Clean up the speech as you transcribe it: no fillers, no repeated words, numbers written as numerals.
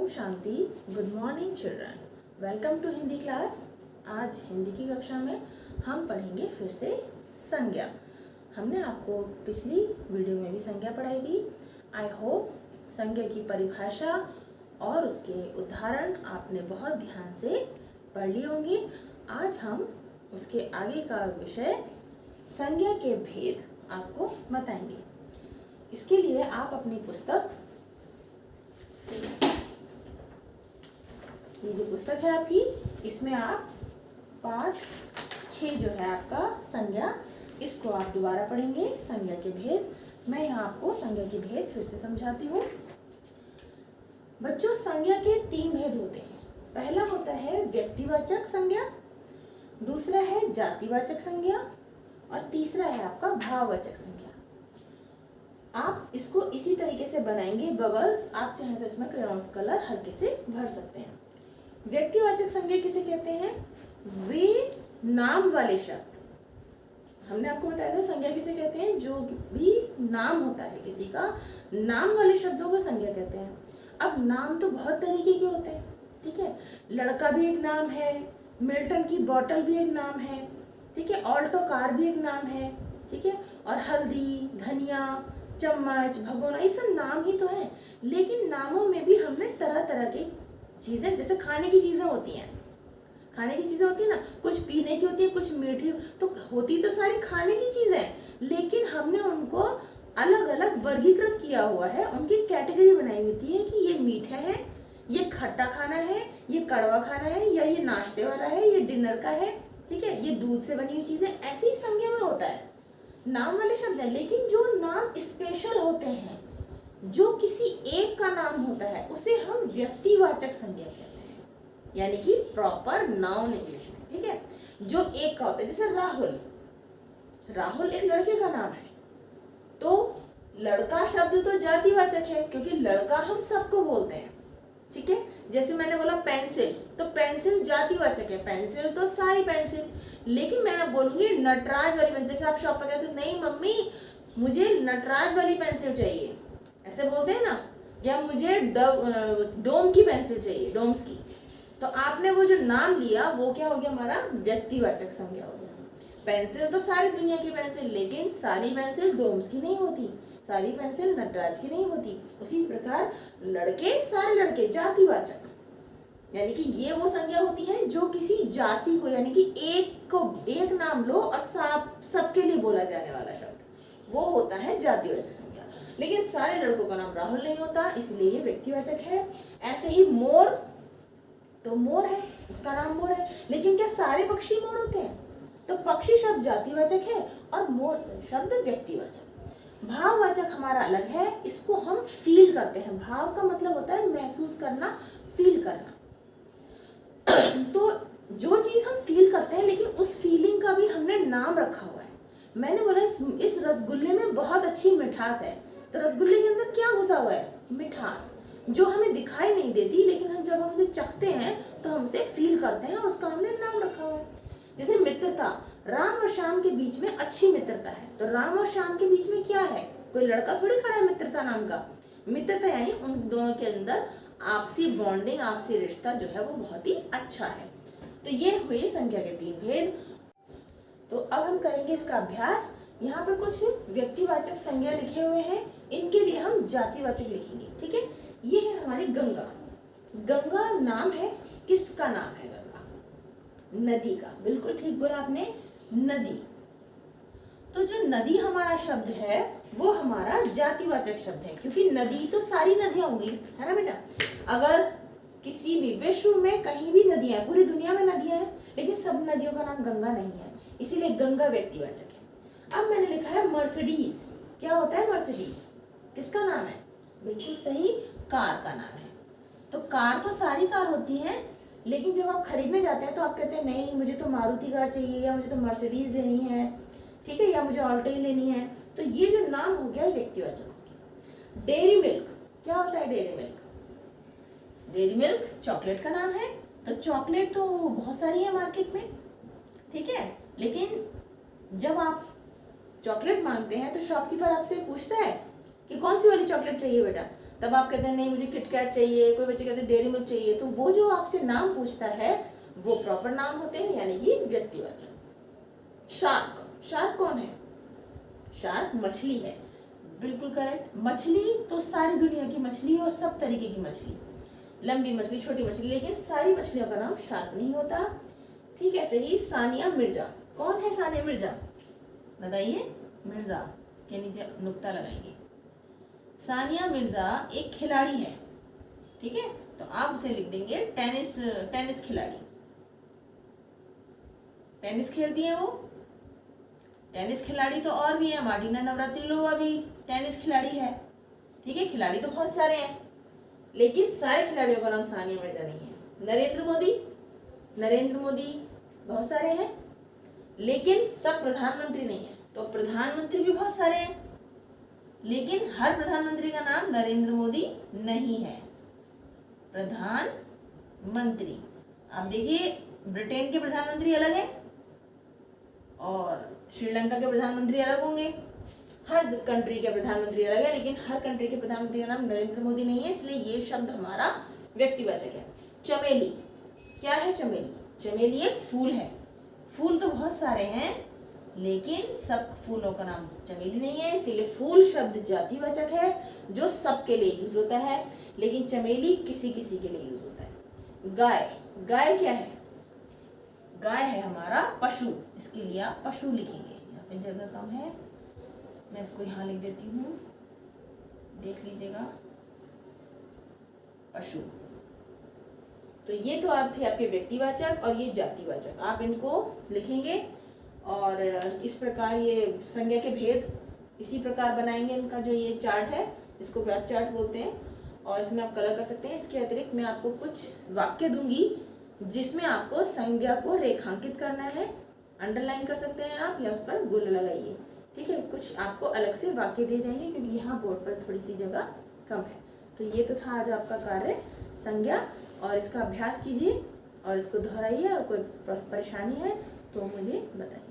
Shanti. Good morning children, welcome to Hindi class. आज हिंदी की कक्षा में हम पढ़ेंगे फिर से संज्ञा। हमने आपको पिछली वीडियो में भी संज्ञा पढ़ाई थी। आई होप संज्ञा की परिभाषा और उसके उदाहरण आपने बहुत ध्यान से पढ़ लिए होंगे। आज हम उसके आगे का विषय संज्ञा के भेद आपको बताएंगे। इसके लिए आप अपनी पुस्तक, ये जो पुस्तक है आपकी, इसमें आप पाठ 6 जो है आपका संज्ञा, इसको आप दोबारा पढ़ेंगे। संज्ञा के भेद, मैं यहाँ आपको संज्ञा के भेद फिर से समझाती हूँ। बच्चों, संज्ञा के 3 भेद होते हैं। पहला होता है व्यक्तिवाचक संज्ञा, दूसरा है जातिवाचक संज्ञा और तीसरा है आपका भाववाचक संज्ञा। आप इसको इसी तरीके से बनाएंगे बबल्स। आप चाहें तो इसमें क्रेयॉन्स कलर हल्के से भर सकते हैं। व्यक्तिवाचक संज्ञा किसे कहते हैं? वे नाम वाले शब्द, हमने आपको बताया था संज्ञा किसे कहते हैं, जो भी नाम होता है किसी का, नाम वाले शब्दों को संज्ञा कहते हैं। अब नाम तो बहुत तरीके के होते हैं, ठीक है। लड़का भी एक नाम है, मिल्टन की बोतल भी एक नाम है, ठीक है, ऑल्टो कार भी एक नाम है, ठीक है, और हल्दी, धनिया, चम्मच, भगोना, ये सब नाम ही तो हैं। लेकिन नामों में भी हमने तरह तरह की चीजें, जैसे खाने की चीजें होती हैं, खाने की चीजें होती है ना, कुछ पीने की होती है, कुछ मीठी, तो होती तो सारी खाने की चीजें, लेकिन हमने उनको अलग अलग वर्गीकृत किया हुआ है। उनकी कैटेगरी बनाई हुई है कि ये मीठा है, ये खट्टा खाना है, ये कड़वा खाना है, या ये नाश्ते वाला है, ये डिनर का है, ठीक है, ये दूध से बनी हुई चीजें। ऐसे ही संज्ञा में होता है, नाम वाले शब्द हैं। लेकिन जो नाम स्पेशल होते हैं, जो किसी एक का नाम होता है, उसे हम व्यक्तिवाचक संज्ञा कहते हैं, यानी कि प्रॉपर नाउन इंग्लिश में, ठीक है, जो एक का होता है। जैसे राहुल, राहुल एक लड़के का नाम है, तो लड़का शब्द तो जातिवाचक है क्योंकि लड़का हम सबको बोलते हैं, ठीक है। जैसे मैंने बोला पेंसिल, तो पेंसिल जातिवाचक है, पेंसिल तो सारी पेंसिल। लेकिन मैं बोलूंगी नटराज वाली पेंसिल, जैसे आप शॉप पर कहते हो, नहीं मम्मी मुझे नटराज वाली पेंसिल चाहिए, ऐसे बोलते हैं ना, या मुझे डोम की पेंसिल चाहिए, डोम्स की। तो आपने वो जो नाम लिया वो क्या हो गया, हमारा व्यक्तिवाचक संज्ञा हो गया। पेंसिल तो सारी दुनिया की पेंसिल, लेकिन सारी पेंसिल डोम्स की नहीं होती, सारी पेंसिल नटराज की नहीं होती। उसी प्रकार लड़के, सारे लड़के जातिवाचक, यानी कि ये वो संज्ञा होती है जो किसी जाति को, यानी कि एक नाम लो और सबके लिए बोला जाने वाला शब्द, वो होता है जातिवाचक संज्ञा। लेकिन सारे लड़कों का नाम राहुल नहीं होता, इसलिए ये व्यक्तिवाचक है। ऐसे ही मोर, तो मोर है, उसका नाम मोर है, लेकिन क्या सारे पक्षी मोर होते हैं? तो पक्षी शब्द जातिवाचक है और मोर शब्द व्यक्तिवाचक। भाववाचक हमारा अलग है, इसको हम फील करते हैं। भाव का मतलब होता है महसूस करना, फील करना। तो जो चीज हम फील करते हैं, लेकिन उस फीलिंग का भी हमने नाम रखा हुआ है। मैंने बोला इस रसगुल्ले में बहुत अच्छी मिठास है, तो रसगुल्ले के अंदर क्या घुसा हुआ है? मिठास, जो हमें दिखाई नहीं देती, लेकिन हम जब हम उसे चखते हैं तो हम उसे फील करते हैं और उसका हमने नाम रखा हुआ है। जैसे मित्रता, राम और श्याम के बीच में अच्छी मित्रता है, तो राम और श्याम के बीच में क्या है? कोई लड़का थोड़ी खड़ा है मित्रता नाम का। मित्रता यानी उन दोनों के अंदर आपसी बॉन्डिंग, आपसी रिश्ता जो है वो बहुत ही अच्छा है। तो ये हुए संज्ञा के 3 भेद। तो अब हम करेंगे इसका अभ्यास। यहाँ पे कुछ व्यक्तिवाचक संज्ञा लिखे हुए हैं, इनके लिए हम जातिवाचक लिखेंगे, ठीक है। ये है हमारी गंगा। गंगा नाम है, किसका नाम है? गंगा, नदी का। बिल्कुल ठीक बोला आपने, नदी। तो जो नदी हमारा शब्द है वो हमारा जातिवाचक शब्द है, क्योंकि नदी तो सारी नदियां होंगी, है ना बेटा। अगर किसी भी विश्व में कहीं भी नदियां, पूरी दुनिया में नदियां हैं, लेकिन सब नदियों का नाम गंगा नहीं है, इसीलिए गंगा व्यक्तिवाचक है। अब मैंने लिखा है मर्सिडीज। क्या होता है मर्सिडीज? किसका नाम है? बिल्कुल सही, कार का नाम है। तो कार तो सारी कार होती है, लेकिन जब आप खरीदने जाते हैं तो आप कहते हैं नहीं मुझे तो मारुति कार चाहिए, या मुझे तो मर्सिडीज लेनी है, ठीक है, या मुझे ऑल्टो ही लेनी है। तो ये जो नाम हो गया व्यक्तिवाचक हो गया। डेयरी मिल्क, क्या होता है dairy milk? Dairy milk chocolate का नाम है। तो चॉकलेट तो बहुत सारी है मार्केट में, ठीक है, लेकिन जब आप चॉकलेट मांगते हैं तो शॉपकीपर आपसे पूछता है कि कौन सी वाली चॉकलेट चाहिए बेटा, तब आप कहते हैं नहीं मुझे किटकैट चाहिए, कोई बच्चे कहते हैं डेयरी मिल्क चाहिए। तो वो जो आपसे नाम पूछता है वो प्रॉपर नाम होते हैं, यानी कि व्यक्तिवाचक। शार्क, शार्क कौन है? शार्क मछली है, बिल्कुल करेक्ट। मछली तो सारी दुनिया की मछली और सब तरीके की मछली, लंबी मछली, छोटी मछली, लेकिन सारी मछलियों का नाम शार्क नहीं होता। ठीक ऐसे ही सानिया मिर्जा, कौन है सानिया मिर्जा? बताइए, मिर्जा, इसके नीचे नुक्ता लगाएंगे। सानिया मिर्जा एक खिलाड़ी है, ठीक है, तो आप उसे लिख देंगे टेनिस खिलाड़ी। टेनिस खेलती है वो, टेनिस खिलाड़ी तो और भी है, मार्टिना नवरात्रिलोवा भी टेनिस खिलाड़ी है। ठीक है, खिलाड़ी तो बहुत सारे हैं, लेकिन सारे खिलाड़ियों का नाम सानिया मिर्जा नहीं है। नरेंद्र मोदी बहुत सारे हैं, लेकिन सब प्रधानमंत्री नहीं है। तो प्रधानमंत्री भी बहुत सारे हैं, लेकिन हर प्रधानमंत्री का नाम नरेंद्र मोदी नहीं है। प्रधानमंत्री, आप देखिए, ब्रिटेन के प्रधानमंत्री अलग हैं और श्रीलंका के प्रधानमंत्री अलग होंगे। हर कंट्री के प्रधानमंत्री अलग है, लेकिन हर कंट्री के प्रधानमंत्री का नाम नरेंद्र मोदी नहीं है, इसलिए ये शब्द हमारा व्यक्तिवाचक है। चमेली, क्या है चमेली? चमेली एक फूल है। फूल तो बहुत सारे हैं, लेकिन सब फूलों का नाम चमेली नहीं है, इसीलिए फूल शब्द जातिवाचक है जो सबके लिए यूज होता है, लेकिन चमेली किसी किसी के लिए यूज होता है। गाय, गाय क्या है? गाय है हमारा पशु, इसके लिए आप पशु लिखेंगे। यहाँ पे जगह कम है, मैं इसको यहाँ लिख देती हूँ, देख लीजिएगा, पशु। तो ये तो आप थे आपके व्यक्तिवाचक और ये जातिवाचक, आप इनको लिखेंगे और इस प्रकार ये संज्ञा के भेद इसी प्रकार बनाएंगे। इनका जो ये चार्ट है इसको वेब चार्ट बोलते हैं और इसमें आप कलर कर सकते हैं। इसके अतिरिक्त मैं आपको कुछ वाक्य दूंगी जिसमें आपको संज्ञा को रेखांकित करना है, अंडरलाइन कर सकते हैं आप या उस पर गोल लगाइए। ठीक है, कुछ आपको अलग से वाक्य दिए जाएंगे क्योंकि यहाँ बोर्ड पर थोड़ी सी जगह कम है। तो ये तो था आज आपका कार्य संज्ञा, और इसका अभ्यास कीजिए और इसको दोहराइए, और कोई परेशानी है तो मुझे बताइए।